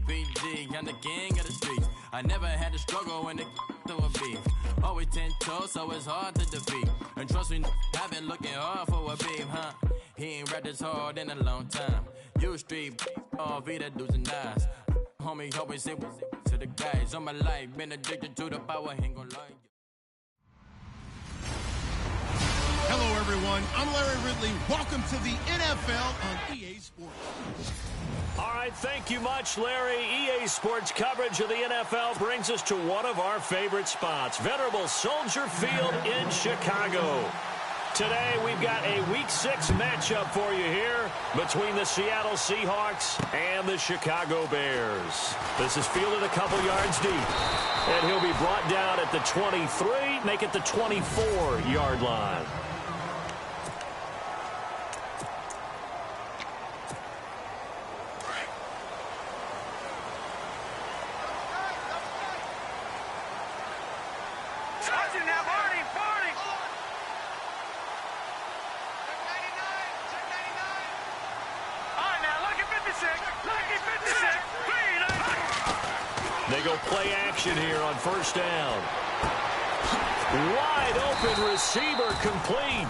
PG, I'm the king of the streets. I never had to struggle when it to a beef. Always 10 toes, so it's hard to defeat. And trust me, I've been looking hard for a beef, huh? He ain't rapped this hard in a long time. You street, all Vita dudes and eyes. Homie, always say to the guys. On my life, been addicted to the power, ain't gon' lie. Hello, everyone. I'm Larry Ridley. Welcome to the NFL on EA Sports. All right, thank you much, Larry. EA Sports coverage of the NFL brings us to one of our favorite spots, venerable Soldier Field in Chicago. Today, we've got a Week 6 matchup for you here between the Seattle Seahawks and the Chicago Bears. This is fielded a couple yards deep, and he'll be brought down at the 23, make it the 24-yard line. They go play action here on first down. Wide open receiver complete.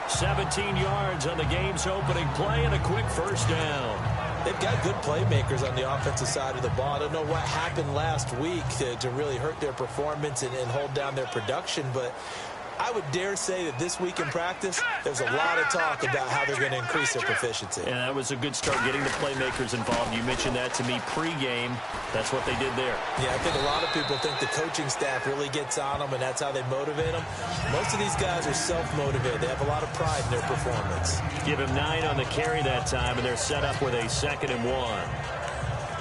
17 yards on the game's opening play and a quick first down. They've got good playmakers on the offensive side of the ball. I don't know what happened last week to really hurt their performance and hold down their production, but I would dare say that this week in practice, there's a lot of talk about how they're going to increase their proficiency. And that was a good start, getting the playmakers involved. You mentioned that to me pregame. That's what they did there. Yeah, I think a lot of people think the coaching staff really gets on them, and that's how they motivate them. Most of these guys are self-motivated. They have a lot of pride in their performance. Give him 9 on the carry that time, and they're set up with a 2nd and 1.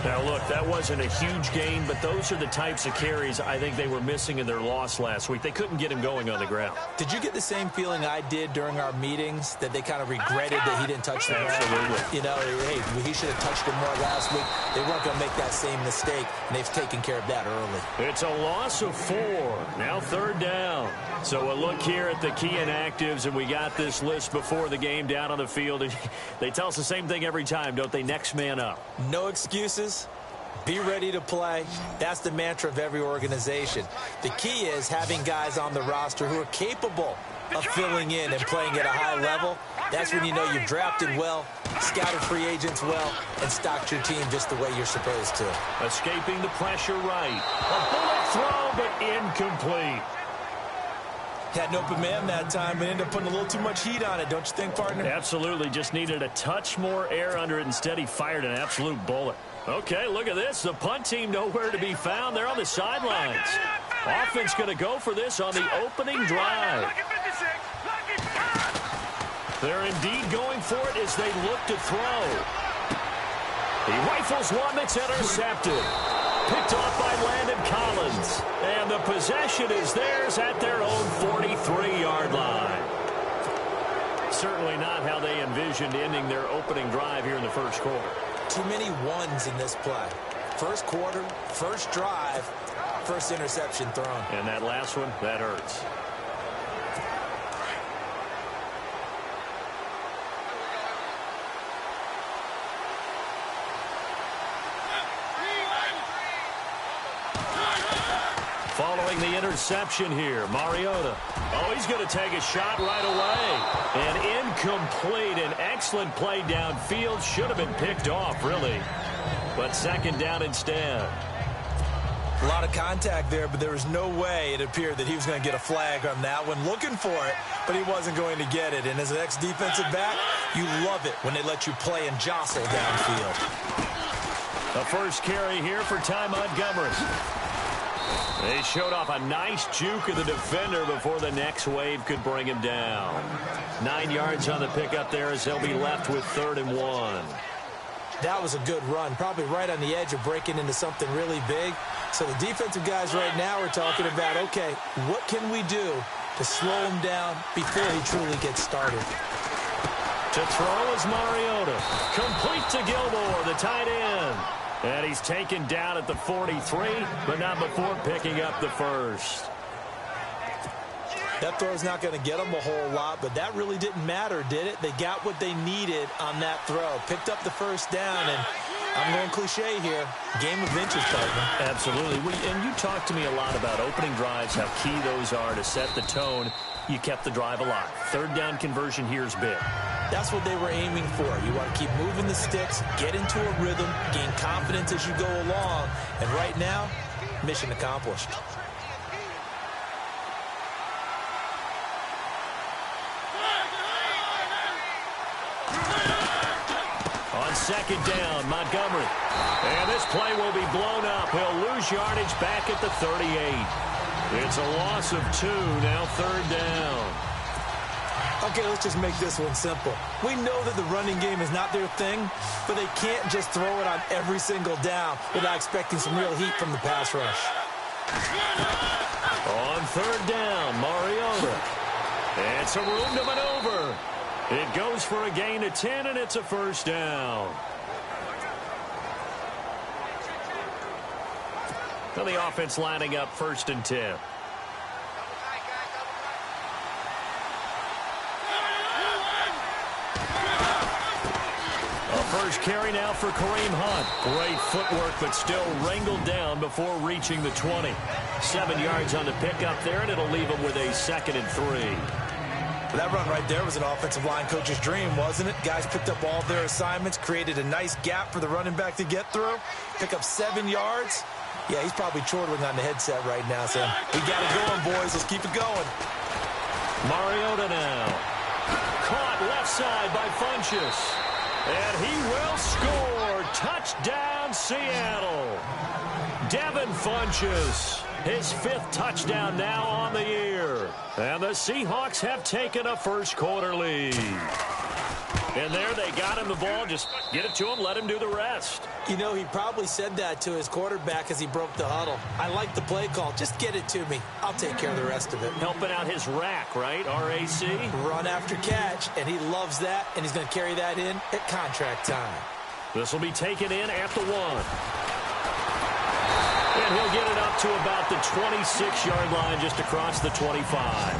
Now, look, that wasn't a huge gain, but those are the types of carries I think they were missing in their loss last week. They couldn't get him going on the ground. Did you get the same feeling I did during our meetings, that they kind of regretted that he didn't touch the ball? Absolutely. You know, hey, he should have touched it more last week. They weren't going to make that same mistake, and they've taken care of that early. It's a loss of 4. Now 3rd down. So a look here at the key inactives, and we got this list before the game down on the field. And they tell us the same thing every time, don't they? Next man up. No excuses. Be ready to play. That's the mantra of every organization. The key is having guys on the roster who are capable of filling in and playing at a high level. That's when you know you've drafted well, scouted free agents well, and stocked your team just the way you're supposed to. Escaping the pressure right. A bullet throw, but incomplete. Had an open man that time, but ended up putting a little too much heat on it, don't you think, partner? Absolutely. Just needed a touch more air under it. Instead, he fired an absolute bullet. Okay, look at this. The punt team nowhere to be found. They're on the sidelines. Offense going to go for this on the opening drive. They're indeed going for it as they look to throw. He rifles one that's intercepted. Picked off by Landon Collins. And the possession is theirs at their own 43-yard line. Certainly not how they envisioned ending their opening drive here in the first quarter. Too many ones in this play. First quarter, first drive, first interception thrown. And that last one, that hurts. Following the interception here, Mariota. Oh, he's going to take a shot right away. And incomplete. An excellent play downfield. Should have been picked off, really. But 2nd down instead. A lot of contact there, but there was no way it appeared that he was going to get a flag on that one. Looking for it, but he wasn't going to get it. And as an ex-defensive back, you love it when they let you play and jostle downfield. The first carry here for Ty Montgomery. They showed off a nice juke of the defender before the next wave could bring him down. 9 yards on the pickup there as they'll be left with 3rd and 1. That was a good run, probably right on the edge of breaking into something really big. So the defensive guys right now are talking about, okay, what can we do to slow him down before he truly gets started? To throw is Mariota. Complete to Gilmore, the tight end. And he's taken down at the 43, but not before picking up the first. That throw's not going to get them a whole lot, but that really didn't matter, did it? They got what they needed on that throw. Picked up the first down, and I'm going cliche here. Game of inches, partner. Absolutely. And you talked to me a lot about opening drives, how key those are to set the tone. You kept the drive alive. Third down conversion here is big. That's what they were aiming for. You want to keep moving the sticks, get into a rhythm, gain confidence as you go along. And right now, mission accomplished. On second down, Montgomery. And this play will be blown up. He'll lose yardage back at the 38. It's a loss of 2, now third down. Okay, let's just make this one simple. We know that the running game is not their thing, but they can't just throw it on every single down without expecting some real heat from the pass rush. On third down, Mariota. It's a room to maneuver. It goes for a gain of 10, and it's a first down. So the offense lining up 1st and 10. First carry now for Kareem Hunt. Great footwork, but still wrangled down before reaching the 20. 7 yards on the pickup there, and it'll leave him with a 2nd and 3. That run right there was an offensive line coach's dream, wasn't it? Guys picked up all of their assignments, created a nice gap for the running back to get through. Pick up 7 yards. Yeah, he's probably chortling on the headset right now, saying, we got it going, boys. Let's keep it going. Mariota now. Caught left side by Funchess. And he will score. Touchdown, Seattle. Devin Funchess, his 5th touchdown now on the year. And the Seahawks have taken a first-quarter lead. And there they got him the ball. Just get it to him, let him do the rest. You know, he probably said that to his quarterback as he broke the huddle. I like the play call. Just get it to me. I'll take care of the rest of it. Helping out his rack, right? R-A-C? Run after catch, and he loves that, and he's going to carry that in at contract time. This will be taken in at the 1. And he'll get it up to about the 26-yard line, just across the 25.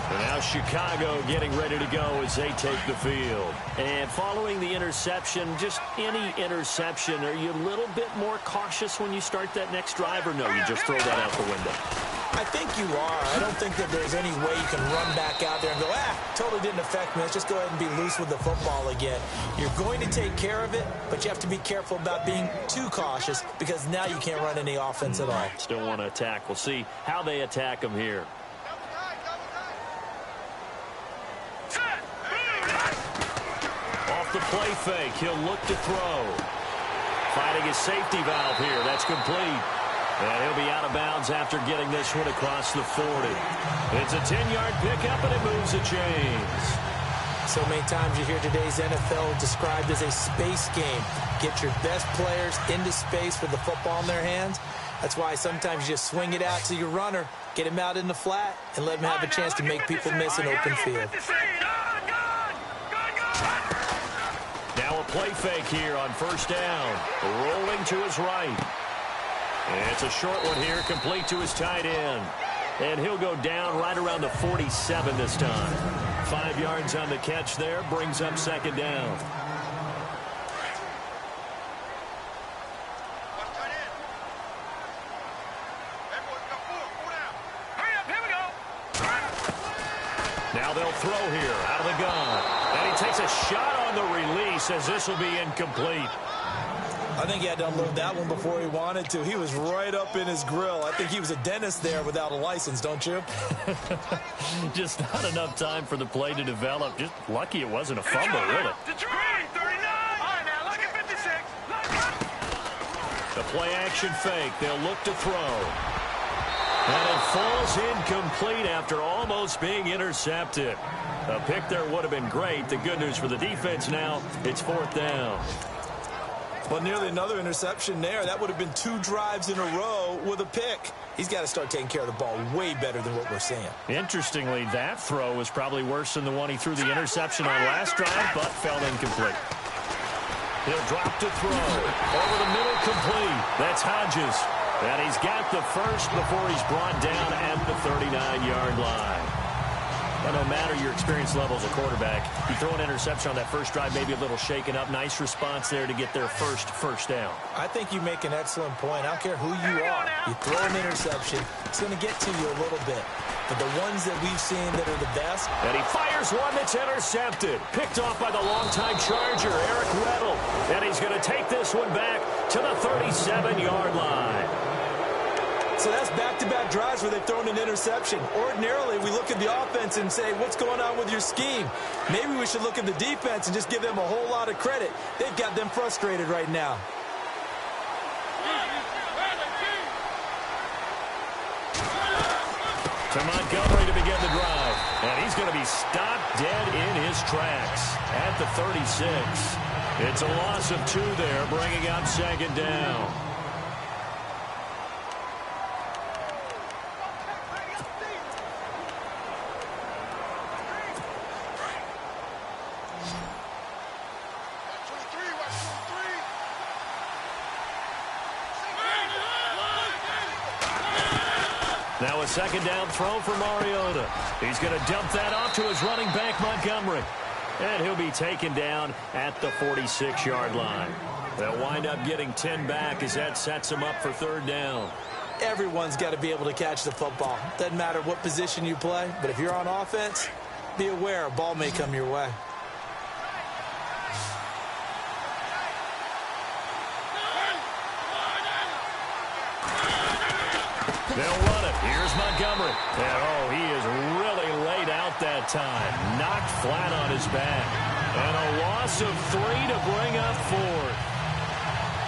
Now Chicago getting ready to go as they take the field. And following the interception, just any interception, are you a little bit more cautious when you start that next drive, or no, you just throw that out the window? I think you are. I don't think that there's any way you can run back out there and go, totally didn't affect me. Let's just go ahead and be loose with the football again. You're going to take care of it, but you have to be careful about being too cautious because now you can't run any offense at all. Still want to attack. We'll see how they attack him here. Off the play fake, he'll look to throw. Finding his safety valve here. That's complete. And he'll be out of bounds after getting this one across the 40. It's a 10-yard pickup, and it moves the chains. So many times you hear today's NFL described as a space game. Get your best players into space with the football in their hands. That's why sometimes you just swing it out to your runner, get him out in the flat, and let him have a chance to make people miss an open field. Now a play fake here on first down. Rolling to his right. And it's a short one here, complete to his tight end. And he'll go down right around the 47 this time. 5 yards on the catch there, brings up second down. Now they'll throw here out of the gun. And he takes a shot on the release as this will be incomplete. I think he had to unload that one before he wanted to. He was right up in his grill. I think he was a dentist there without a license, don't you? Just not enough time for the play to develop. Just lucky it wasn't a fumble, really. Detroit, 39. All right, now look at 56. The play action fake. They'll look to throw. And it falls incomplete after almost being intercepted. A pick there would have been great. The good news for the defense now, it's 4th down. Well, nearly another interception there. That would have been 2 drives in a row with a pick. He's got to start taking care of the ball way better than what we're seeing. Interestingly, that throw was probably worse than the one he threw the interception on last drive, but fell incomplete. He'll drop to throw. Over the middle, complete. That's Hodges. And he's got the first before he's brought down at the 39-yard line. And no matter your experience level as a quarterback, you throw an interception on that first drive, maybe a little shaken up. Nice response there to get their first down. I think you make an excellent point. I don't care who you are. You throw an interception, it's going to get to you a little bit. But the ones that we've seen that are the best. And he fires one that's intercepted. Picked off by the longtime Charger, Eric Weddle. And he's going to take this one back to the 37-yard line. So that's back-to-back drives where they've thrown an interception. Ordinarily, we look at the offense and say, what's going on with your scheme? Maybe we should look at the defense and just give them a whole lot of credit. They've got them frustrated right now. To Montgomery to begin the drive. And he's going to be stopped dead in his tracks at the 36. It's a loss of 2 there, bringing up second down. Now a second down throw for Mariota. He's going to dump that off to his running back, Montgomery. And he'll be taken down at the 46-yard line. They'll wind up getting 10 back as that sets him up for third down. Everyone's got to be able to catch the football. Doesn't matter what position you play, but if you're on offense, be aware a ball may come your way. They'll run it. Here's Montgomery. And, oh, he is really laid out that time. Knocked flat on his back. And a loss of 3 to bring up 4th.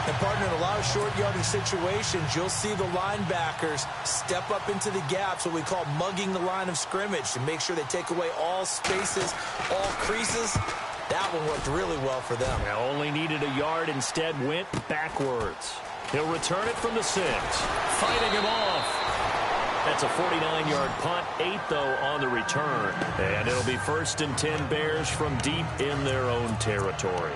And, partner, in a lot of short yardage situations, you'll see the linebackers step up into the gaps, what we call mugging the line of scrimmage, to make sure they take away all spaces, all creases. That one worked really well for them. Now only needed a yard, instead went backwards. He'll return it from the 6. Fighting him off. That's a 49-yard punt, 8, though, on the return. And it'll be 1st and 10 Bears from deep in their own territory.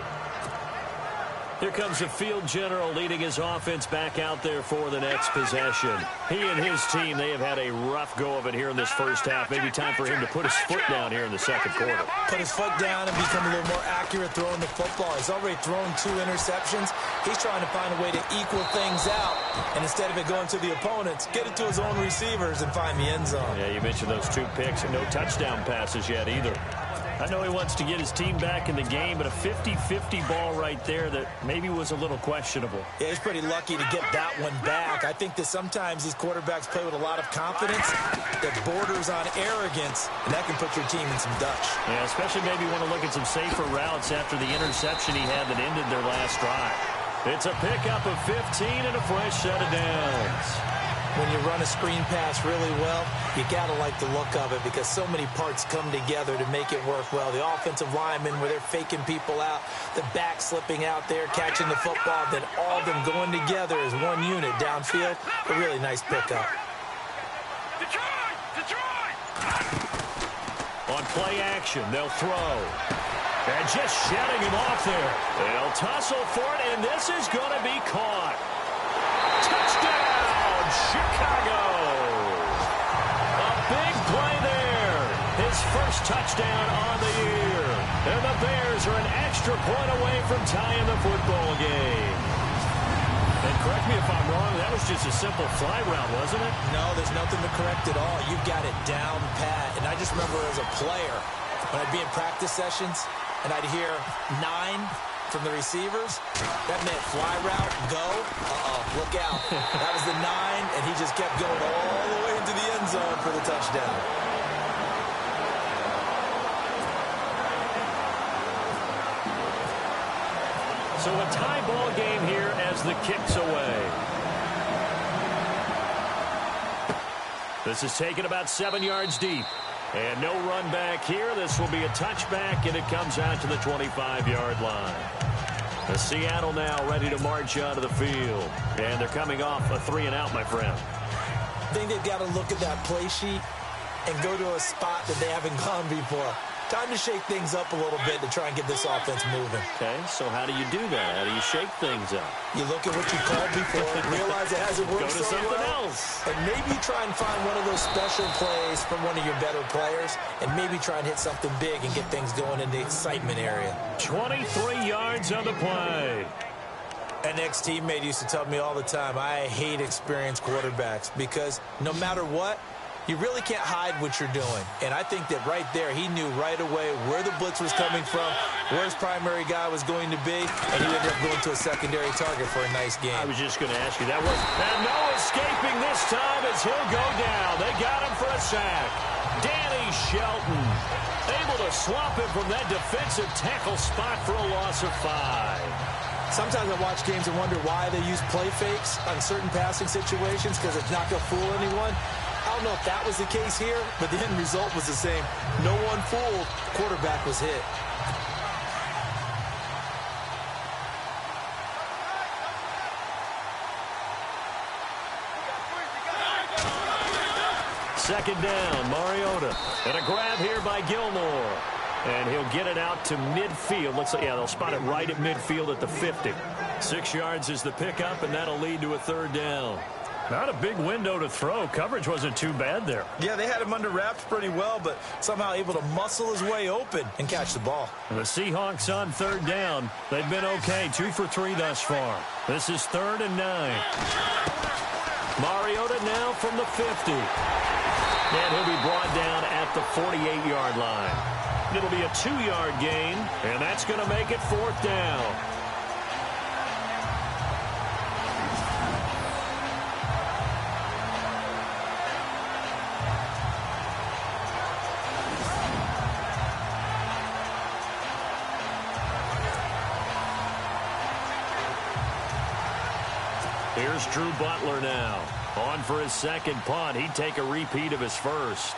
Here comes the field general leading his offense back out there for the next possession. He and his team, they have had a rough go of it here in this first half. Maybe time for him to put his foot down here in the second quarter. Put his foot down and become a little more accurate throwing the football. He's already thrown 2 interceptions. He's trying to find a way to equal things out. And instead of it going to the opponents, get it to his own receivers and find the end zone. Yeah, you mentioned those 2 picks and no touchdown passes yet either. I know he wants to get his team back in the game, but a 50-50 ball right there that maybe was a little questionable. Yeah, he's pretty lucky to get that one back. I think that sometimes these quarterbacks play with a lot of confidence that borders on arrogance, and that can put your team in some dutch. Yeah, especially maybe want to look at some safer routes after the interception he had that ended their last drive. It's a pickup of 15 and a fresh set of downs. When you run a screen pass really well, you got to like the look of it because so many parts come together to make it work well. The offensive linemen where they're faking people out, the back slipping out there, catching the football, then all of them going together as one unit downfield. A really nice pickup. On play action, they'll throw. And just shedding him off there. They'll tussle for it, and this is going to be caught. Touchdown! Chicago. A big play there. His first touchdown on the year. And the Bears are an extra point away from tying the football game. And correct me if I'm wrong, that was just a simple fly route, wasn't it? No, there's nothing to correct at all. You've got it down pat. And I just remember as a player, when I'd be in practice sessions, and I'd hear 9 from the receivers, that meant fly route, go, look out. That was the 9, and he just kept going all the way into the end zone for the touchdown. So a tie ball game here as the kick's away. This is taken about 7 yards deep. And no run back here. This will be a touchback, and it comes out to the 25-yard line. The Seattle now ready to march out of the field. And they're coming off a 3-and-out, my friend. I think they've got to look at that play sheet and go to a spot that they haven't gone before. time to shake things up a little bit to try and get this offense moving. Okay, so how do you do that? How do you shake things up? You look at what you called before, realize it hasn't worked Go to so something well, else. and maybe try and find one of those special plays from one of your better players, and maybe try and hit something big and get things going in the excitement area. 23 yards on the play. An ex-teammate used to tell me all the time, I hate experienced quarterbacks because no matter what, you really can't hide what you're doing. And I think that right there, he knew right away where the blitz was coming from, where his primary guy was going to be, and he ended up going to a secondary target for a nice game. I was just going to ask you that one. And no escaping this time as he'll go down. They got him for a sack. Danny Shelton able to swap him from that defensive tackle spot for a loss of 5. Sometimes I watch games and wonder why they use play fakes on certain passing situations because it's not going to fool anyone. I don't know if that was the case here, but the end result was the same. No one fooled. Quarterback was hit. Second down, Mariota. And a grab here by Gilmore. And he'll get it out to midfield. Looks like, yeah, they'll spot it right at midfield at the 50. 6 yards is the pickup, and that'll lead to a third down. Not a big window to throw. Coverage wasn't too bad there. Yeah, they had him under wraps pretty well, but somehow able to muscle his way open and catch the ball. The Seahawks on third down. They've been okay, 2 for 3 thus far. This is 3rd and 9. Mariota now from the 50. And he'll be brought down at the 48-yard line. It'll be a 2-yard gain, and that's going to make it 4th down. Here's Drew Butler now. On for his second punt. He'd take a repeat of his first.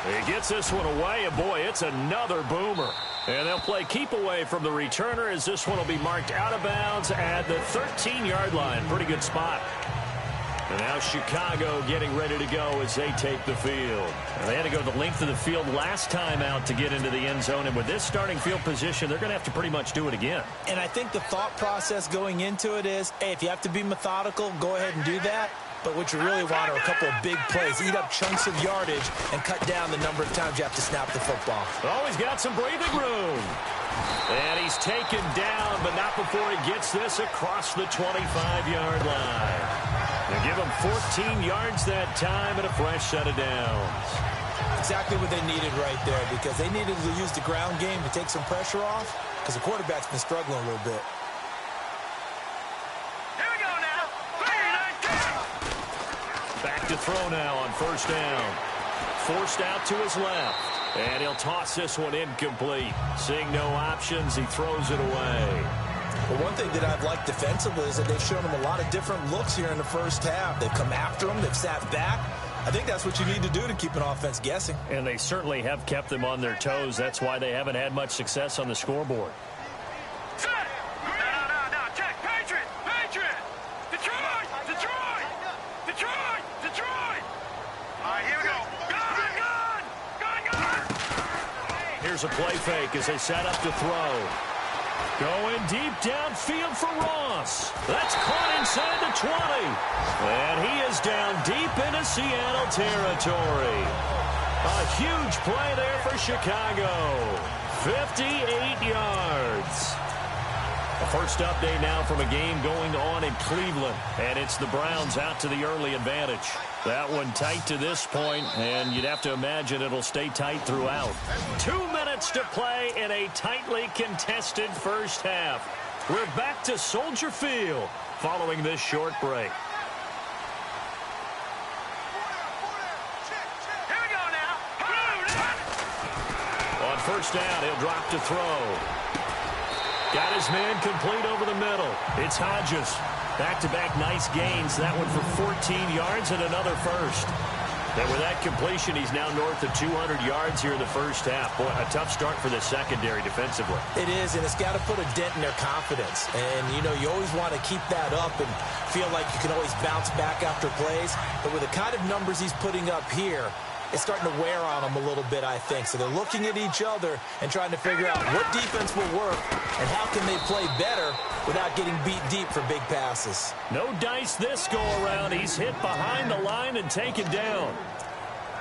He gets this one away, and boy, it's another boomer. And they'll play keep away from the returner as this one will be marked out of bounds at the 13-yard line. Pretty good spot. And now Chicago getting ready to go as they take the field. And they had to go the length of the field last time out to get into the end zone. And with this starting field position, they're going to have to pretty much do it again. And I think the thought process going into it is, hey, if you have to be methodical, go ahead and do that. But what you really want are a couple of big plays. Eat up chunks of yardage and cut down the number of times you have to snap the football. Oh, he's got some breathing room. And he's taken down, but not before he gets this across the 25-yard line. They give him 14 yards that time and a fresh set of downs. Exactly what they needed right there because they needed to use the ground game to take some pressure off because the quarterback's been struggling a little bit. Here we go now. 3-19. Back to throw now on first down. Forced out to his left. And he'll toss this one incomplete. Seeing no options, he throws it away. Well, one thing that I've liked defensively is that they've shown him a lot of different looks here in the first half. They've come after him. They've sat back. I think that's what you need to do to keep an offense guessing. And they certainly have kept them on their toes. That's why they haven't had much success on the scoreboard. Set. No. Check. Patriot. Detroit. All right, here we go. Gun. Here's a play fake as they set up to throw. Going deep downfield for Ross. That's caught inside the 20. And he is down deep into Seattle territory. A huge play there for Chicago. 58 yards. A first update now from a game going on in Cleveland. And it's the Browns out to the early advantage. That one tight to this point, and you'd have to imagine it'll stay tight throughout. 2 minutes to play in a tightly contested first half. We're back to Soldier Field following this short break. Here we go now. On first down, he'll drop to throw. Got his man complete over the middle. It's Hodges. Back-to-back nice gains. That one for 14 yards and another first. And with that completion, he's now north of 200 yards here in the first half. Boy, a tough start for the secondary defensively. It is, and it's got to put a dent in their confidence. And, you know, you always want to keep that up and feel like you can always bounce back after plays. But with the kind of numbers he's putting up here, it's starting to wear on them a little bit, I think. So they're looking at each other and trying to figure out what defense will work and how can they play better without getting beat deep for big passes. No dice this go-around. He's hit behind the line and taken down.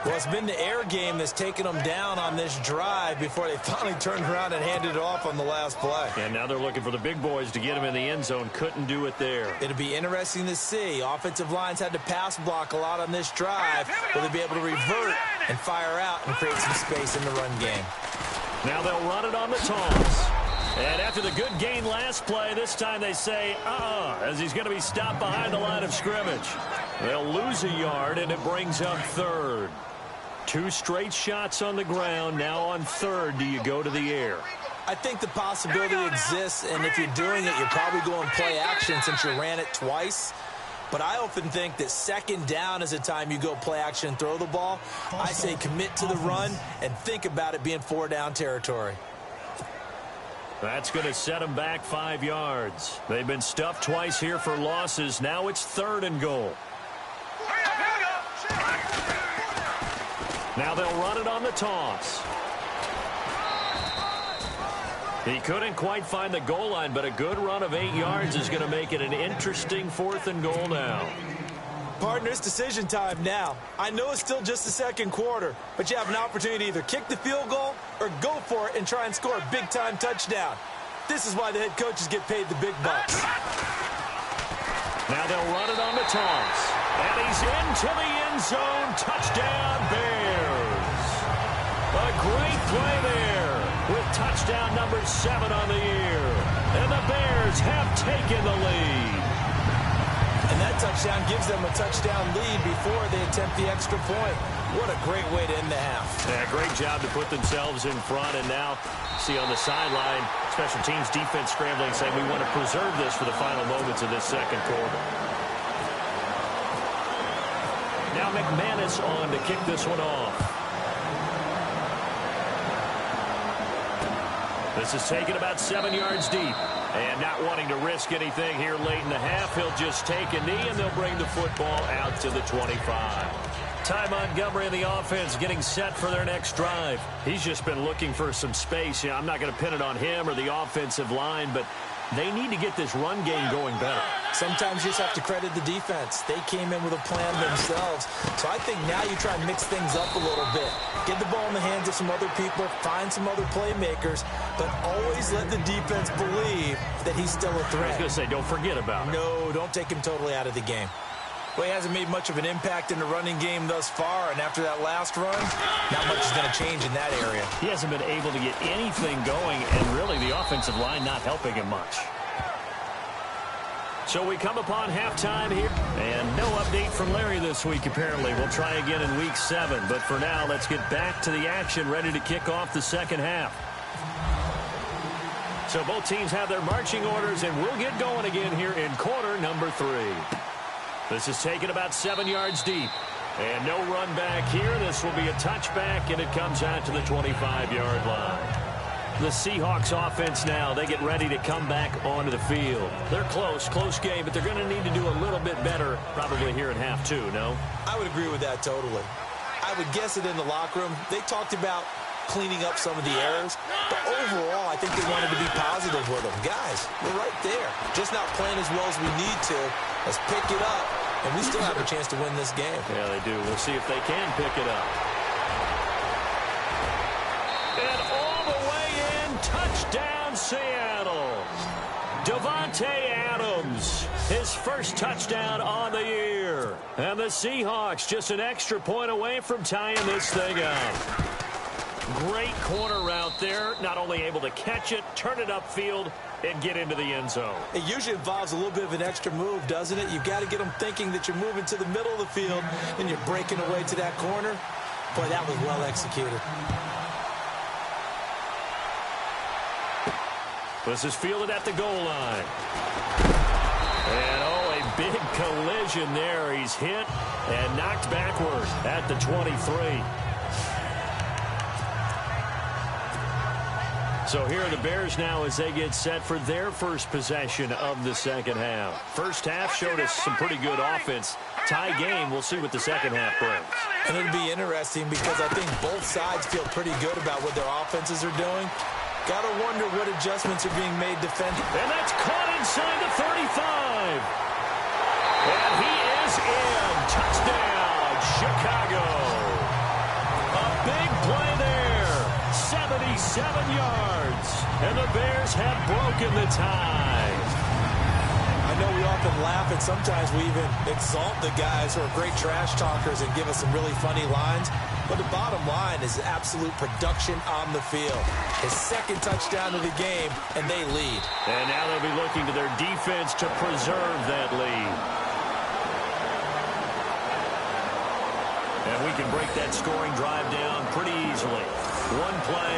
Well, it's been the air game that's taken them down on this drive before they finally turned around and handed it off on the last play. And now they're looking for the big boys to get him in the end zone. Couldn't do it there. It'll be interesting to see. Offensive lines had to pass block a lot on this drive. Will they be able to revert and fire out and create some space in the run game? Now they'll run it on the toss. And after the good gain last play, this time they say, as he's going to be stopped behind the line of scrimmage. They'll lose a yard, and it brings up third. 2 straight shots on the ground. Now on third, do you go to the air? I think the possibility exists, and if you're doing it, you're probably going play action since you ran it twice. But I often think that second down is the time you go play action and throw the ball. I say commit to the run and think about it being 4-down territory. That's going to set them back 5 yards. They've been stuffed twice here for losses. Now it's 3rd and goal. Now they'll run it on the toss. He couldn't quite find the goal line, but a good run of 8 yards is going to make it an interesting 4th and goal now. Partner, it's decision time now. I know it's still just the second quarter, but you have an opportunity to either kick the field goal or go for it and try and score a big-time touchdown. This is why the head coaches get paid the big bucks. Now they'll run it on the toss. And he's into the end zone. Touchdown, Bears. A great play there with touchdown number 7 on the year. And the Bears have taken the lead. And that touchdown gives them a touchdown lead before they attempt the extra point. What a great way to end the half. Yeah, great job to put themselves in front. And now, see on the sideline, special teams defense scrambling, saying we want to preserve this for the final moments of this second quarter. Now McManus on to kick this one off. This is taken about 7 yards deep. And not wanting to risk anything here late in the half, he'll just take a knee, and they'll bring the football out to the 25. Ty Montgomery and the offense getting set for their next drive. He's just been looking for some space. I'm not going to pin it on him or the offensive line, but they need to get this run game going better. Sometimes you just have to credit the defense. They came in with a plan themselves. So I think now you try and mix things up a little bit. Get the ball in the hands of some other people, find some other playmakers, but always let the defense believe that he's still a threat. I was going to say, don't forget about him. No, don't take him totally out of the game. Well, he hasn't made much of an impact in the running game thus far, and after that last run, not much is going to change in that area. He hasn't been able to get anything going, and really the offensive line not helping him much. So we come upon halftime here, and no update from Larry this week, apparently. We'll try again in week 7, but for now, let's get back to the action, ready to kick off the second half. So both teams have their marching orders, and we'll get going again here in quarter number 3. This is taken about 7 yards deep. And no run back here. This will be a touchback, and it comes out to the 25-yard line. The Seahawks offense now, they get ready to come back onto the field. They're close game, but they're going to need to do a little bit better probably here in half 2, no? I would agree with that totally. I would guess it in the locker room. They talked about cleaning up some of the errors, but overall, I think they wanted to be positive with them. Guys, we're right there. Just not playing as well as we need to. Let's pick it up, and we still have a chance to win this game. Yeah, they do. We'll see if they can pick it up. And all the way in, touchdown Seattle. Davante Adams, his first touchdown on the year. And the Seahawks just an extra point away from tying this thing up. Great corner route there. Not only able to catch it, turn it upfield, and get into the end zone. It usually involves a little bit of an extra move, doesn't it? You've got to get them thinking that you're moving to the middle of the field and you're breaking away to that corner. Boy, that was well executed. This is fielded at the goal line. And, oh, a big collision there. He's hit and knocked backward at the 23. So here are the Bears now as they get set for their first possession of the second half. First half showed us some pretty good offense. Tie game, we'll see what the second half brings. And it'll be interesting because I think both sides feel pretty good about what their offenses are doing. Got to wonder what adjustments are being made defensively. And that's caught inside the 35. And he is in. Touchdown, Chicago. A big play there. 77 yards. And the Bears have broken the tie. I know we often laugh, and sometimes we even exalt the guys who are great trash talkers and give us some really funny lines. But the bottom line is absolute production on the field. His second touchdown of the game, and they lead. And now they'll be looking to their defense to preserve that lead. And we can break that scoring drive down pretty easily. One play,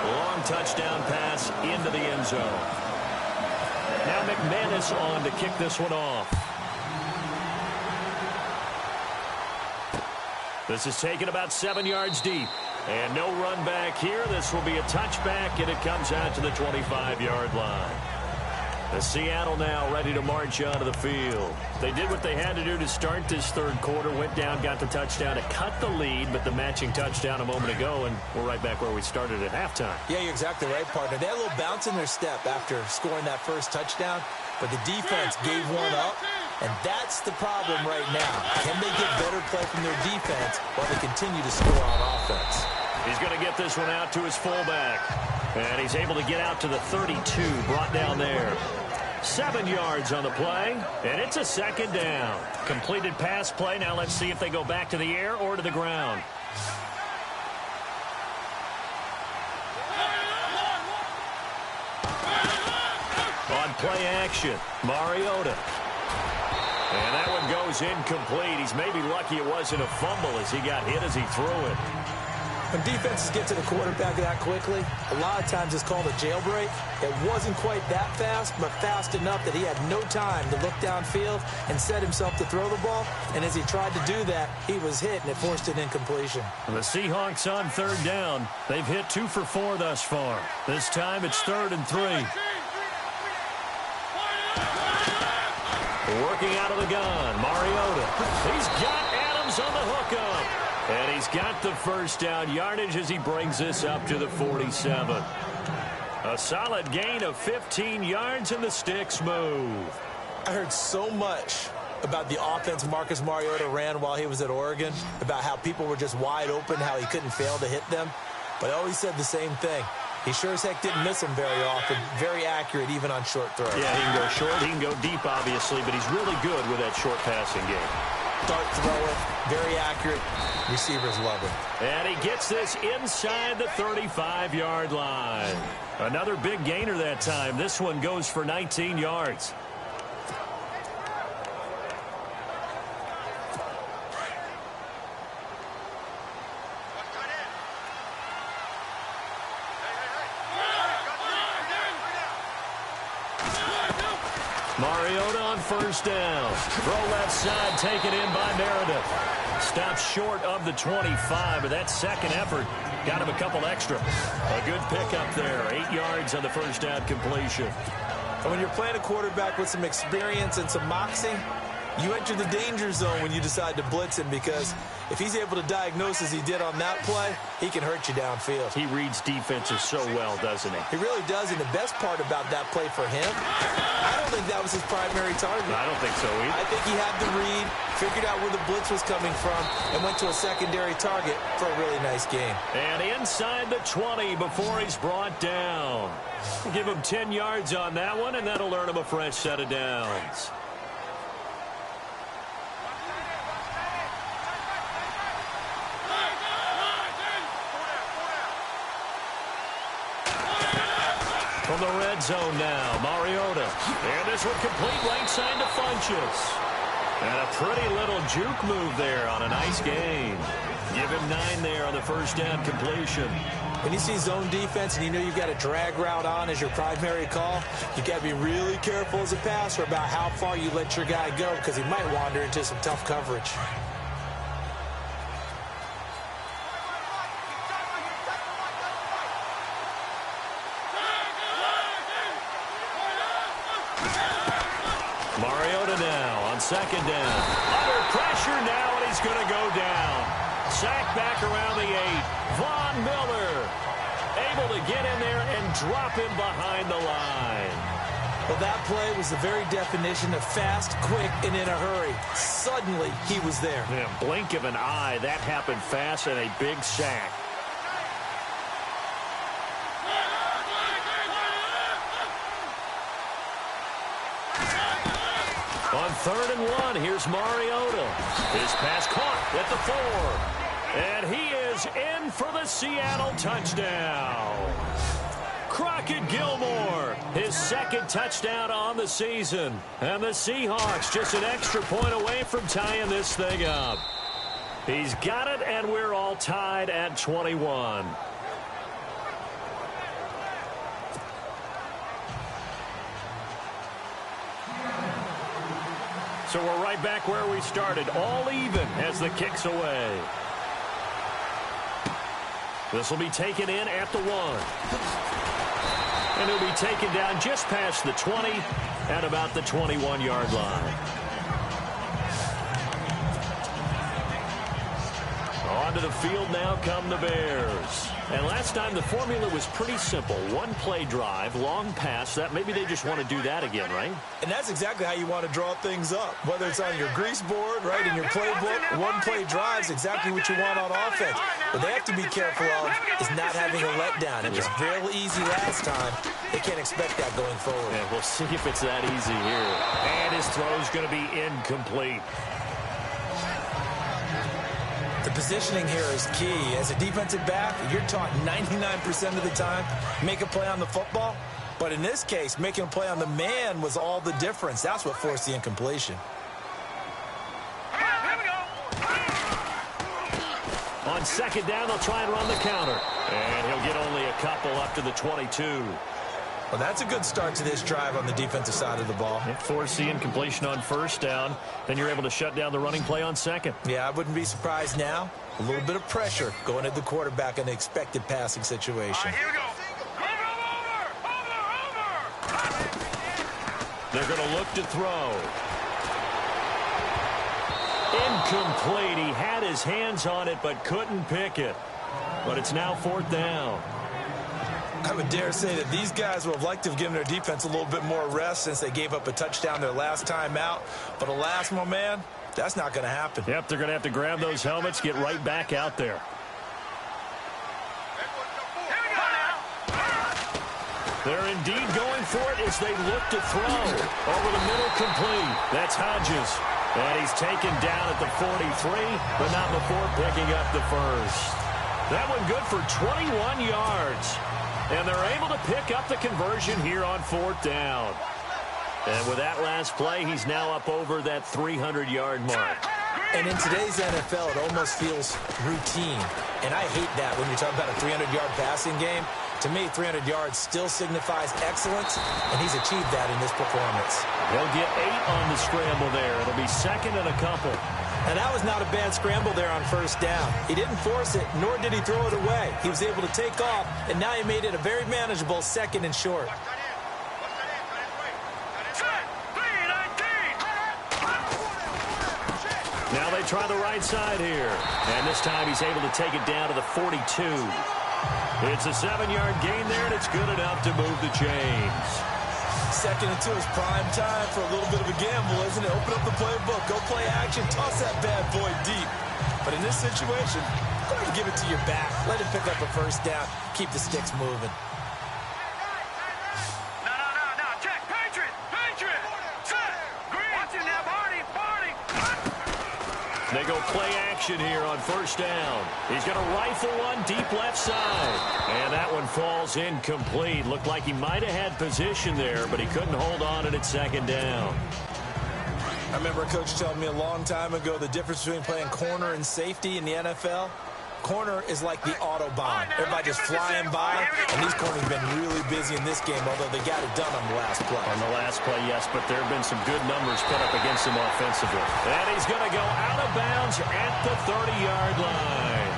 long touchdown pass into the end zone. Now McManus on to kick this one off. This is taken about 7 yards deep. And no run back here. This will be a touchback, and it comes out to the 25-yard line. The Seattle now ready to march onto the field. They did what they had to do to start this third quarter. Went down, got the touchdown to cut the lead, but the matching touchdown a moment ago, and we're right back where we started at halftime. Yeah, you're exactly right, partner. They had a little bounce in their step after scoring that first touchdown, but the defense gave one up, and that's the problem right now. Can they get better play from their defense while they continue to score on offense? He's going to get this one out to his fullback, and he's able to get out to the 32, brought down there. 7 yards on the play, and it's a second down. Completed pass play. Now let's see if they go back to the air or to the ground. On play action, Mariota. And that one goes incomplete. He's maybe lucky it wasn't a fumble as he got hit as he threw it. When defenses get to the quarterback that quickly, a lot of times it's called a jailbreak. It wasn't quite that fast, but fast enough that he had no time to look downfield and set himself to throw the ball. And as he tried to do that, he was hit, and it forced an incompletion. The Seahawks on third down. They've hit 2 for 4 thus far. This time it's 3rd and 3. Working out of the gun, Mariota. He's got Adams on the hookup. And he's got the first down yardage as he brings this up to the 47. A solid gain of 15 yards, and the sticks move. I heard so much about the offense Marcus Mariota ran while he was at Oregon, about how people were just wide open, how he couldn't fail to hit them. But I always said the same thing. He sure as heck didn't miss him very often. Very accurate even on short throws. Yeah, he can go short, he can go deep, obviously, but he's really good with that short passing game. Dart thrower, very accurate. Receivers love him. And he gets this inside the 35-yard line. Another big gainer that time. This one goes for 19 yards. Mariota on first down. Throw left side, taken in by Meredith. Stops short of the 25, but that second effort got him a couple extra. A good pickup there. 8 yards on the first down completion. And when you're playing a quarterback with some experience and some moxie, you enter the danger zone when you decide to blitz him, because if he's able to diagnose as he did on that play, he can hurt you downfield. He reads defenses so well, doesn't he? He really does, and the best part about that play for him, I don't think that was his primary target. I don't think so either. I think he had the read, figured out where the blitz was coming from, and went to a secondary target for a really nice game. And inside the 20 before he's brought down. Give him 10 yards on that one, and that'll earn him a fresh set of downs. From the red zone now, Mariota. And this one complete right side to Funchess. And a pretty little juke move there on a nice gain. Give him 9 there on the first down completion. When you see zone defense and you know you've got a drag route on as your primary call, you got to be really careful as a passer about how far you let your guy go because he might wander into some tough coverage. Mariota now on second down. Under pressure now, and he's going to go down. Sacked back around the 8. Von Miller able to get in there and drop him behind the line. Well, that play was the very definition of fast, quick, and in a hurry. Suddenly, he was there. Yeah, blink of an eye, that happened fast and a big sack. On 3rd and 1, here's Mariota. His pass caught at the 4. And he is in for the Seattle touchdown. Crockett Gilmore, his 2nd touchdown on the season. And the Seahawks just an extra point away from tying this thing up. He's got it, and we're all tied at 21. So we're right back where we started, all even as the kick's away. This will be taken in at the 1. And it'll be taken down just past the 20 at about the 21-yard line. Onto the field now come the Bears. And last time the formula was pretty simple. 1-play drive, long pass. That maybe they just want to do that again, right? And that's exactly how you want to draw things up. Whether it's on your grease board, right, in your playbook, 1-play drive is exactly what you want on offense. What they have to be careful of is not having a letdown. It was real easy last time. They can't expect that going forward. And we'll see if it's that easy here. And his throw's going to be incomplete. The positioning here is key. As a defensive back, you're taught 99% of the time, make a play on the football. But in this case, making a play on the man was all the difference. That's what forced the incompletion. On 2nd down, they'll try and run the counter. And he'll get only a couple up to the 22. Well, that's a good start to this drive on the defensive side of the ball. Force the incompletion on 1st down. Then you're able to shut down the running play on 2nd. Yeah, I wouldn't be surprised now. A little bit of pressure going at the quarterback in an expected passing situation. Here we go. They're going to look to throw. Incomplete. He had his hands on it but couldn't pick it. But it's now 4th down. I would dare say that these guys would have liked to have given their defense a little bit more rest since they gave up a touchdown their last time out. But alas, my man, that's not going to happen. Yep, they're going to have to grab those helmets, get right back out there. They're indeed going for it as they look to throw. Over the middle, complete. That's Hodges. And he's taken down at the 43, but not before picking up the 1st. That one good for 21 yards. And they're able to pick up the conversion here on 4th down. And with that last play, he's now up over that 300-yard mark. And in today's NFL, it almost feels routine. And I hate that when you're talking about a 300-yard passing game. To me, 300 yards still signifies excellence, and he's achieved that in this performance. He'll get 8 on the scramble there. It'll be 2nd and a couple. And that was not a bad scramble there on 1st down. He didn't force it, nor did he throw it away. He was able to take off, and now he made it a very manageable 2nd and short. Now they try the right side here. And this time he's able to take it down to the 42. It's a 7-yard gain there, and it's good enough to move the chains. 2nd and 2 is prime time for a little bit of a gamble, isn't it? Open up the playbook, go play action, toss that bad boy deep. But in this situation, go ahead and give it to your back. Let him pick up a 1st down, keep the sticks moving. No. Check. Patriot. Set. Green. Watch him now, Barney. They go play action here on 1st down. He's going to rifle one deep left side. And that one falls incomplete. Looked like he might have had position there, but he couldn't hold on it at 2nd down. I remember a coach telling me a long time ago the difference between playing corner and safety in the NFL. corner is like the Autobahn. Everybody just flying by, and these corners have been really busy in this game, although they got it done on the last play. On the last play, yes, but there have been some good numbers put up against him offensively. And he's going to go out of bounds at the 30-yard line.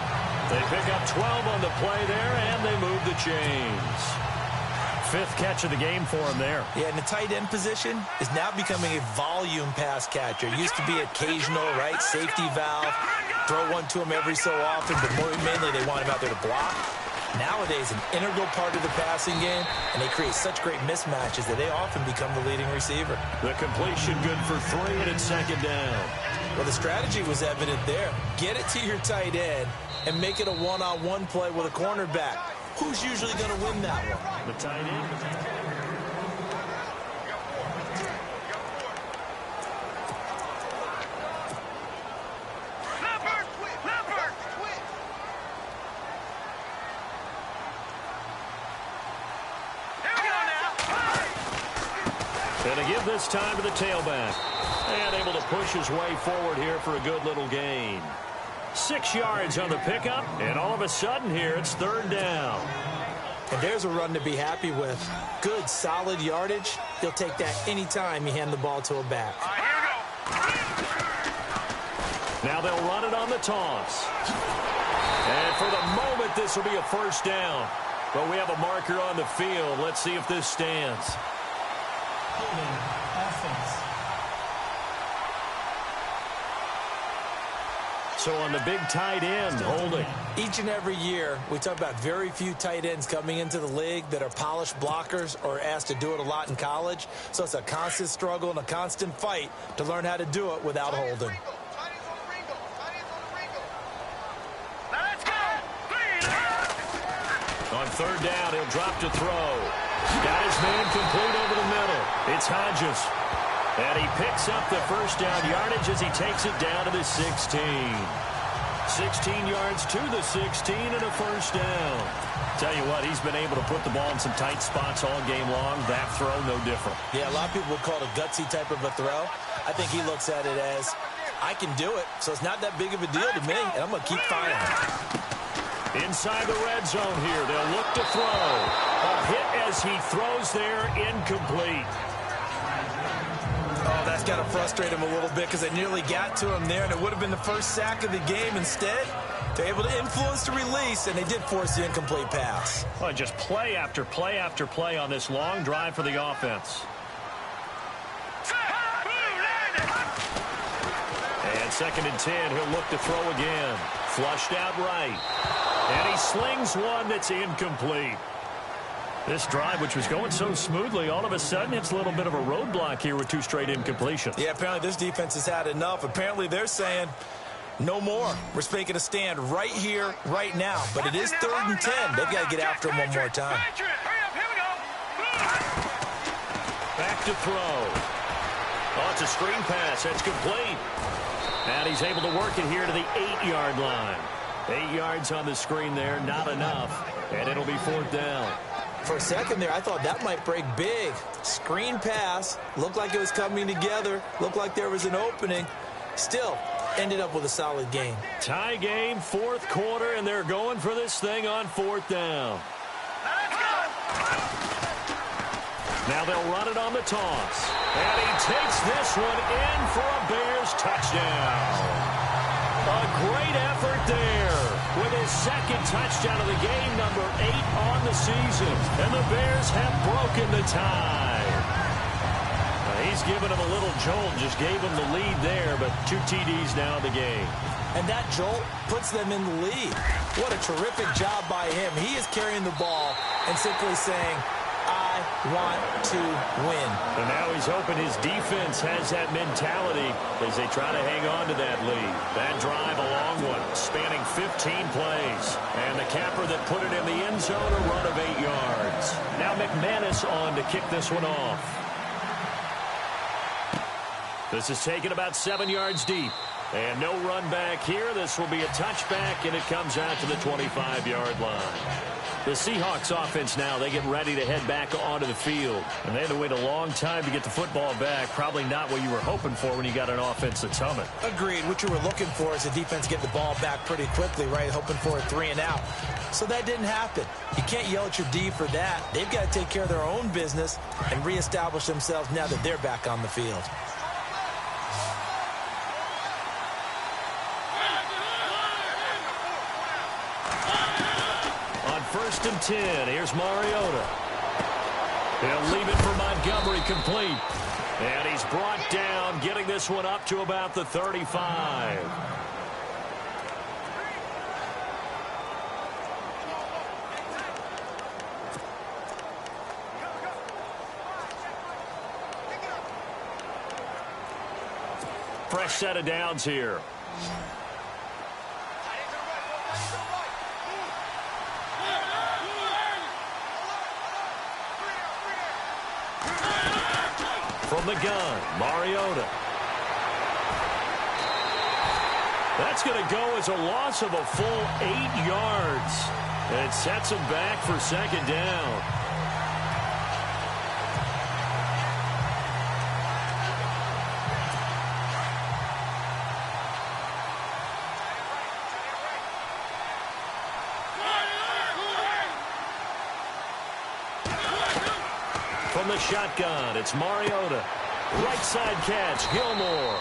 They pick up 12 on the play there, and they move the chains. 5th catch of the game for him there. Yeah, and the tight end position is now becoming a volume pass catcher. It used to be occasional, right, safety valve, throw one to him every so often, but mainly they want him out there to block. Nowadays, an integral part of the passing game, and they create such great mismatches that they often become the leading receiver. The completion good for 3, and it's 2nd down. Well, the strategy was evident there. Get it to your tight end and make it a one-on-one play with a cornerback. Who's usually going to win that one? The tight end. And to give this time to the tailback. And able to push his way forward here for a good little gain. 6 yards on the pickup, and all of a sudden here it's 3rd down. And there's a run to be happy with. Good, solid yardage. He'll take that anytime you hand the ball to a back. Now they'll run it on the toss. And for the moment, this will be a 1st down. But we have a marker on the field. Let's see if this stands. Holding offense. So on the big tight end, holding. Each and every year, we talk about very few tight ends coming into the league that are polished blockers or asked to do it a lot in college. So it's a constant struggle and a constant fight to learn how to do it without holding. On 3rd down, he'll drop to throw. Got his man complete over the middle. It's Hodges. And he picks up the 1st down yardage as he takes it down to the 16. 16 yards to the 16 and a 1st down. Tell you what, he's been able to put the ball in some tight spots all game long. That throw, no different. Yeah, a lot of people would call it a gutsy type of a throw. I think he looks at it as, I can do it, so it's not that big of a deal to me, and I'm going to keep firing. Inside the red zone here, they'll look to throw. A hit as he throws there, incomplete. Oh, that's got to frustrate him a little bit because they nearly got to him there, and it would have been the 1st sack of the game. Instead, they're able to influence the release, and they did force the incomplete pass. Well, just play after play after play on this long drive for the offense. And 2nd and 10, he'll look to throw again. Flushed out right. And he slings one that's incomplete. This drive, which was going so smoothly, all of a sudden it's a little bit of a roadblock here with 2 straight incompletions. Yeah, apparently this defense has had enough. Apparently they're saying no more. We're making a stand right here, right now. But it is 3rd and 10. They've got to get after him one more time. Back to throw. Oh, it's a screen pass. That's complete. And he's able to work it here to the 8-yard line. 8 yards on the screen there, not enough. And it'll be 4th down. For a second there, I thought that might break big. Screen pass. Looked like it was coming together. Looked like there was an opening. Still, ended up with a solid game. Tie game, 4th quarter, and they're going for this thing on 4th down. Now they'll run it on the toss. And he takes this one in for a Bears touchdown. A great effort there with his 2nd touchdown of the game, number 8 on the season. And the Bears have broken the tie. He's given him a little jolt, just gave him the lead there, but 2 TDs now in the game. And that jolt puts them in the lead. What a terrific job by him. He is carrying the ball and simply saying, I want to win. And now he's hoping his defense has that mentality as they try to hang on to that lead. That drive, a long one, spanning 15 plays. And the capper that put it in the end zone, a run of 8 yards. Now McManus on to kick this one off. This is taken about 7 yards deep. And no run back here. This will be a touchback, and it comes out to the 25-yard line. The Seahawks offense now, they get ready to head back onto the field. And they had to wait a long time to get the football back. Probably not what you were hoping for when you got an offense that's humming. Agreed. What you were looking for is the defense get the ball back pretty quickly, right? Hoping for a 3 and out. So that didn't happen. You can't yell at your D for that. They've got to take care of their own business and reestablish themselves now that they're back on the field. First and 10. Here's Mariota. He'll leave it for Montgomery complete. And he's brought down, getting this one up to about the 35. Fresh set of downs here. From the gun, Mariota. That's going to go as a loss of a full 8 yards. And it sets him back for second down. From the shotgun, it's Mariota. Right side catch, Gilmore.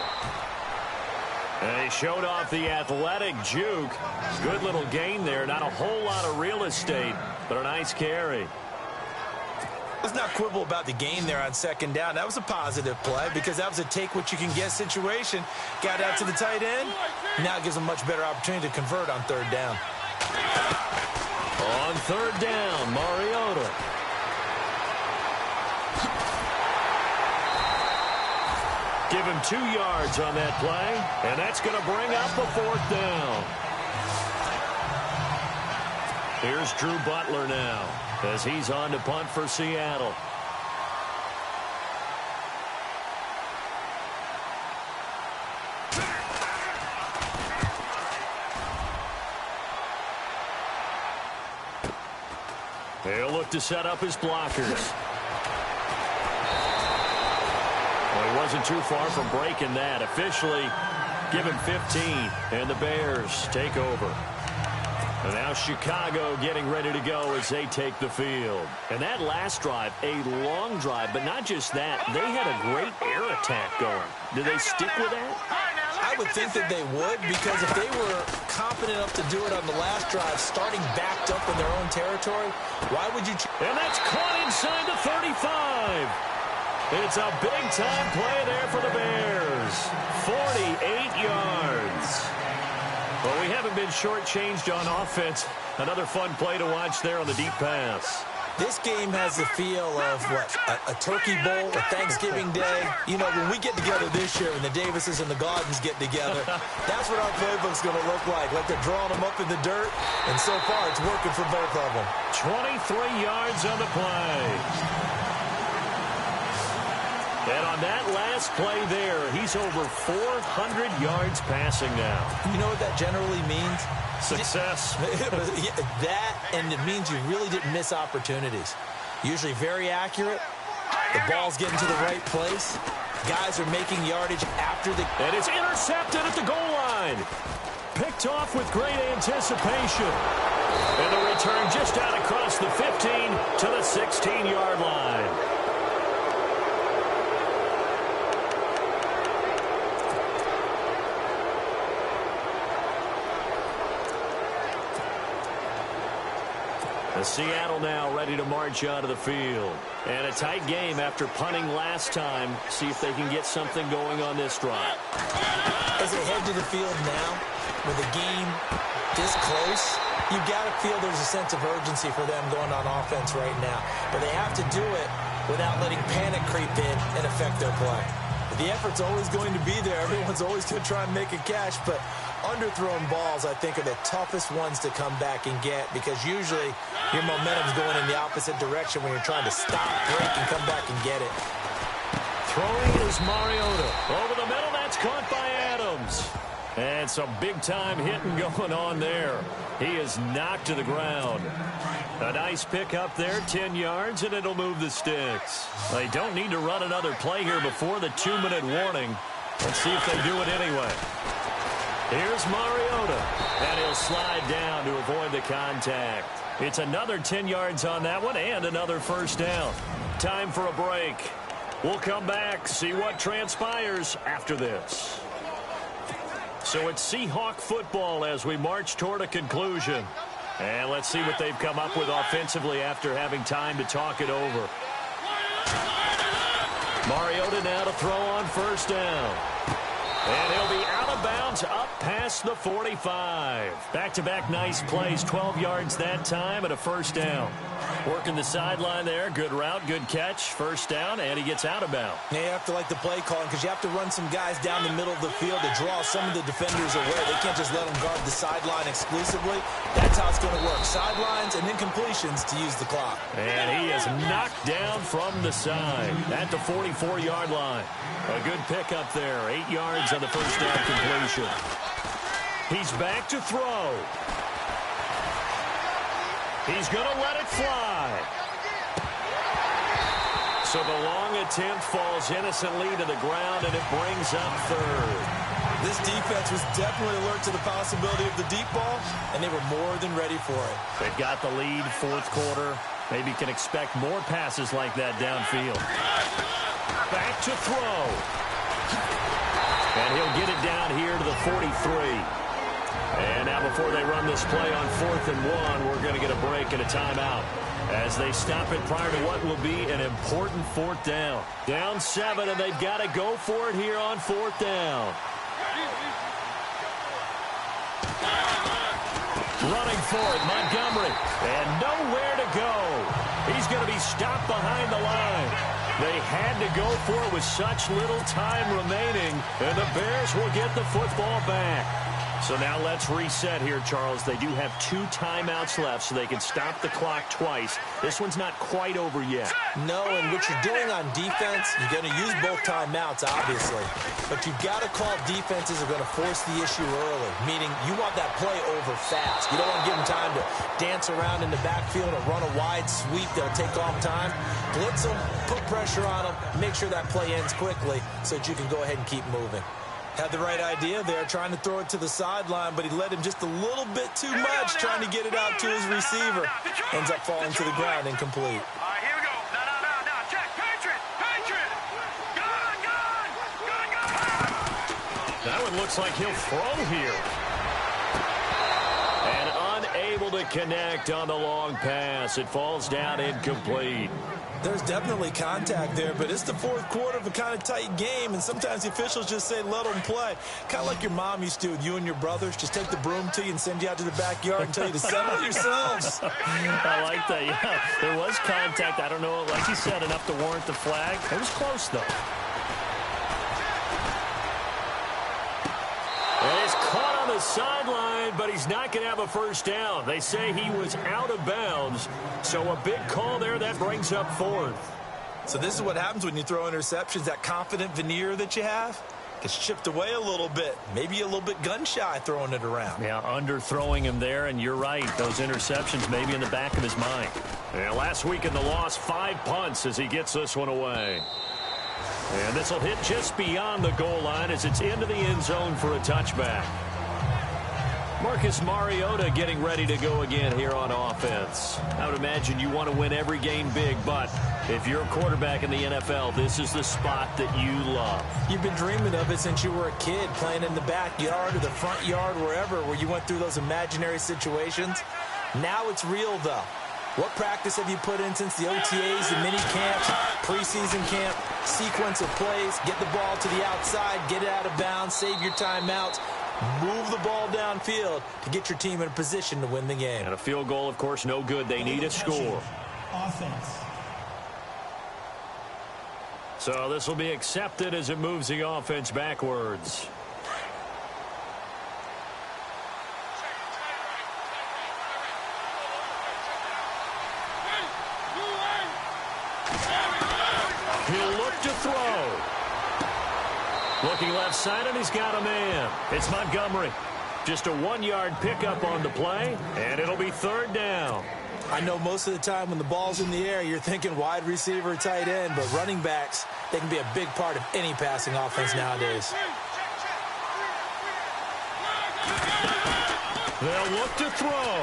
And he showed off the athletic juke. Good little gain there. Not a whole lot of real estate, but a nice carry. Let's not quibble about the gain there on second down. That was a positive play because that was a take-what-you-can-get situation. Got out to the tight end. Now it gives them a much better opportunity to convert on third down. On third down, Mariota. Give him 2 yards on that play, and that's going to bring up the fourth down. Here's Drew Butler now as he's on to punt for Seattle. He'll look to set up his blockers. Well, he wasn't too far from breaking that. Officially, give him 15, and the Bears take over. And now Chicago getting ready to go as they take the field. And that last drive, a long drive, but not just that. They had a great air attack going. Do they stick with that? I would think that they would, because if they were confident enough to do it on the last drive, starting backed up in their own territory, why would you... And that's caught inside the 35. It's a big-time play there for the Bears. 48 yards. Well, we haven't been shortchanged on offense. Another fun play to watch there on the deep pass. This game has the feel of, what, a turkey bowl, a Thanksgiving day. You know, when we get together this year, when the Davises and the Gardens get together, that's what our playbook's going to look like they're drawing them up in the dirt, and so far it's working for both of them. 23 yards on the play. And on that last play there, he's over 400 yards passing now. You know what that generally means? Success. That, and it means you really didn't miss opportunities. Usually very accurate. The ball's getting to the right place. Guys are making yardage after the... And it's intercepted at the goal line. Picked off with great anticipation. And the return just out across the 15 to the 16-yard line. Seattle now ready to march out of the field. And a tight game after punting last time. See if they can get something going on this drive. As they head to the field now, with the game this close, you've got to feel there's a sense of urgency for them going on offense right now. But they have to do it without letting panic creep in and affect their play. The effort's always going to be there. Everyone's always going to try and make a catch, but underthrown balls, I think, are the toughest ones to come back and get, because usually your momentum's going in the opposite direction when you're trying to stop, break, and come back and get it. Throwing is Mariota. Over the middle, that's caught by Adams. And some big-time hitting going on there. He is knocked to the ground. A nice pick up there, 10 yards, and it'll move the sticks. They don't need to run another play here before the 2-minute warning. Let's see if they do it anyway. Here's Mariota, and he'll slide down to avoid the contact. It's another 10 yards on that one and another first down. Time for a break. We'll come back, see what transpires after this. So it's Seahawk football as we march toward a conclusion. And let's see what they've come up with offensively after having time to talk it over. Mariota now to throw on first down. And he'll be out of bounds up past the 45. Back-to-back nice plays, 12 yards that time and a first down. Working the sideline there, good route, good catch, first down, and he gets out of bounds. Yeah, you have to like the play calling because you have to run some guys down the middle of the field to draw some of the defenders away. They can't just let them guard the sideline exclusively. That's how it's going to work. Sidelines and then completions to use the clock. And he is knocked down from the side at the 44-yard line. A good pickup there, 8 yards on the first down completion. He's back to throw. He's going to let it fly. So the long attempt falls innocently to the ground, and it brings up third. This defense was definitely alert to the possibility of the deep ball, and they were more than ready for it. They've got the lead, fourth quarter. Maybe can expect more passes like that downfield. Back to throw. And he'll get it down here to the 43. And now before they run this play on 4th and 1, we're going to get a break and a timeout as they stop it prior to what will be an important 4th down. Down 7, and they've got to go for it here on 4th down. Running for it, Montgomery, and nowhere to go. He's going to be stopped behind the line. They had to go for it with such little time remaining, and the Bears will get the football back. So now let's reset here, Charles. They do have 2 timeouts left, so they can stop the clock twice. This one's not quite over yet. No, and what you're doing on defense, you're going to use both timeouts, obviously. But you've got to call defenses are going to force the issue early, meaning you want that play over fast. You don't want to give them time to dance around in the backfield or run a wide sweep that'll take off time. Blitz them, put pressure on them, make sure that play ends quickly so that you can go ahead and keep moving. Had the right idea there, trying to throw it to the sideline, but he led him just a little bit too much, trying to get it out to his receiver. Ends up falling to the ground incomplete. All right, here we go. Now, check. Patriot. Gun. That one looks like he'll throw here. And unable to connect on the long pass. It falls down incomplete. There's definitely contact there, but it's the 4th quarter of a kind of tight game, and sometimes the officials just say, let them play. Kind of like your mom used to with you and your brothers. Just take the broom to you and send you out to the backyard and tell you to settle it yourselves. I like that, yeah. There was contact. I don't know, like you said, enough to warrant the flag. It was close, though. And he's caught on the sideline, but he's not going to have a first down. They say he was out of bounds, so a big call there. That brings up 4th. So this is what happens when you throw interceptions. That confident veneer that you have gets chipped away a little bit. Maybe a little bit gun-shy throwing it around. Yeah, underthrowing him there, and you're right. Those interceptions maybe in the back of his mind. Yeah, last week in the loss, 5 punts as he gets this one away. And this will hit just beyond the goal line as it's into the end zone for a touchback. Marcus Mariota getting ready to go again here on offense. I would imagine you want to win every game big, but if you're a quarterback in the NFL, this is the spot that you love. You've been dreaming of it since you were a kid, playing in the backyard or the front yard, wherever, where you went through those imaginary situations. Now it's real, though. What practice have you put in since the OTAs, the mini camps, preseason camp, sequence of plays, get the ball to the outside, get it out of bounds, save your timeouts, move the ball downfield to get your team in a position to win the game. And a field goal, of course, no good. They need a score. Offense. So this will be accepted as it moves the offense backwards. He'll look to throw. Looking left side, and he's got a man. It's Montgomery. Just a 1-yard pickup on the play, and it'll be 3rd down. I know most of the time when the ball's in the air, you're thinking wide receiver, tight end, but running backs, they can be a big part of any passing offense nowadays. They'll look to throw.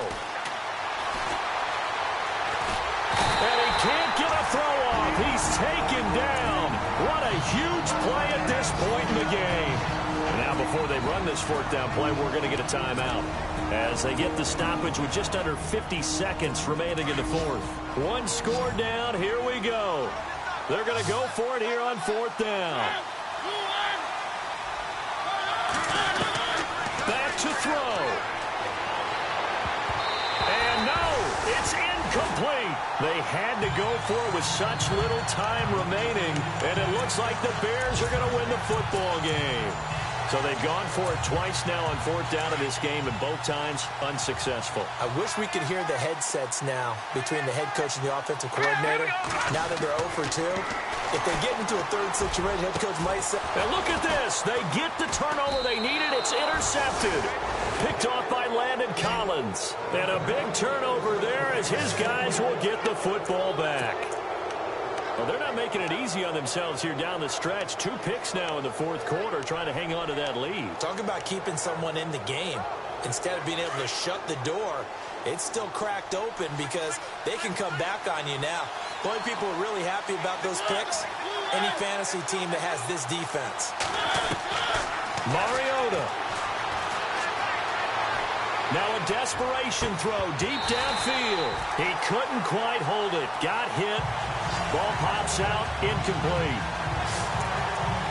And he can't get a throw off. He's taken down. What a huge play at this point in the game. Now, before they run this fourth down play, we're going to get a timeout as they get the stoppage with just under 50 seconds remaining in the fourth. One score down. Here we go. They're going to go for it here on fourth down. Back to throw. And no, it's incomplete. They had to go for it with such little time remaining, and it looks like the Bears are going to win the football game. So they've gone for it twice now on fourth down in this game, and both times unsuccessful. I wish we could hear the headsets now between the head coach and the offensive coordinator. Now that they're 0 for 2, if they get into a third situation, head coach might say... And look at this. They get the turnover they needed. It's intercepted. Picked off by Landon Collins. And a big turnover there as his guys will get the football back. Well, they're not making it easy on themselves here down the stretch. 2 picks now in the fourth quarter trying to hang on to that lead. Talk about keeping someone in the game. Instead of being able to shut the door, it's still cracked open because they can come back on you now. The only people who are really happy about those picks, any fantasy team that has this defense. Mariota. Now a desperation throw deep downfield. He couldn't quite hold it. Got hit. Ball pops out, incomplete.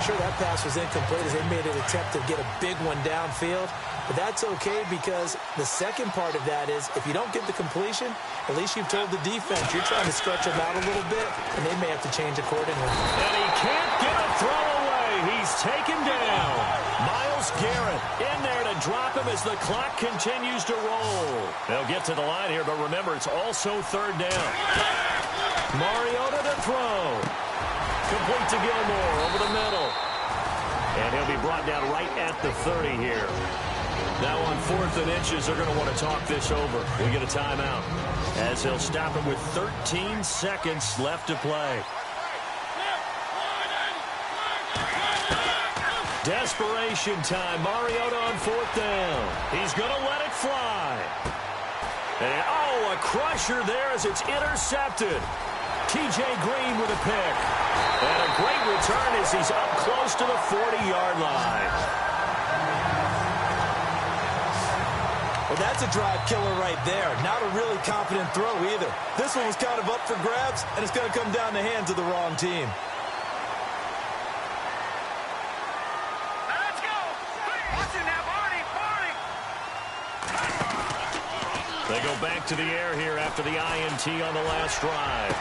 Sure, that pass was incomplete as they made an attempt to get a big one downfield. But that's okay because the second part of that is if you don't get the completion, at least you've told the defense you're trying to stretch them out a little bit, and they may have to change accordingly. And he can't get a throw away. He's taken down. Myles Garrett in there to drop him as the clock continues to roll. They'll get to the line here, but remember, it's also third down. Mariota to throw. Complete to Gilmore over the middle. And he'll be brought down right at the 30 here. Now on 4th and inches, they're going to want to talk this over. We get a timeout as they'll stop him with 13 seconds left to play. Desperation time. Mariota on 4th down. He's going to let it fly. And, oh, a crusher there as it's intercepted. T.J. Green with a pick. And a great return as he's up close to the 40-yard line. Well, that's a drive killer right there. Not a really confident throw either. This one was kind of up for grabs, and it's going to come down the hands of the wrong team. Let's go. What's in that party? They go back to the air here after the INT on the last drive.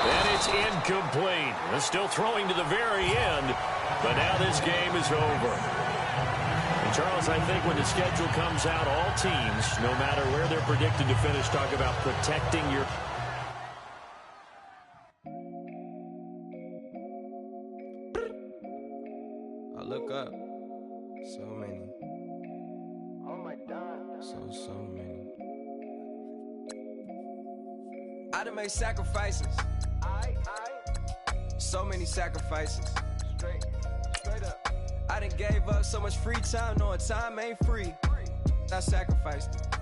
And it's incomplete. They're still throwing to the very end, but now this game is over. And Charles, I think when the schedule comes out, all teams, no matter where they're predicted to finish, talk about protecting your... I look up. So many. Oh my God. So many. I done made sacrifices. So many sacrifices. Straight up. I done gave up so much free time, knowing time ain't free. I sacrificed it.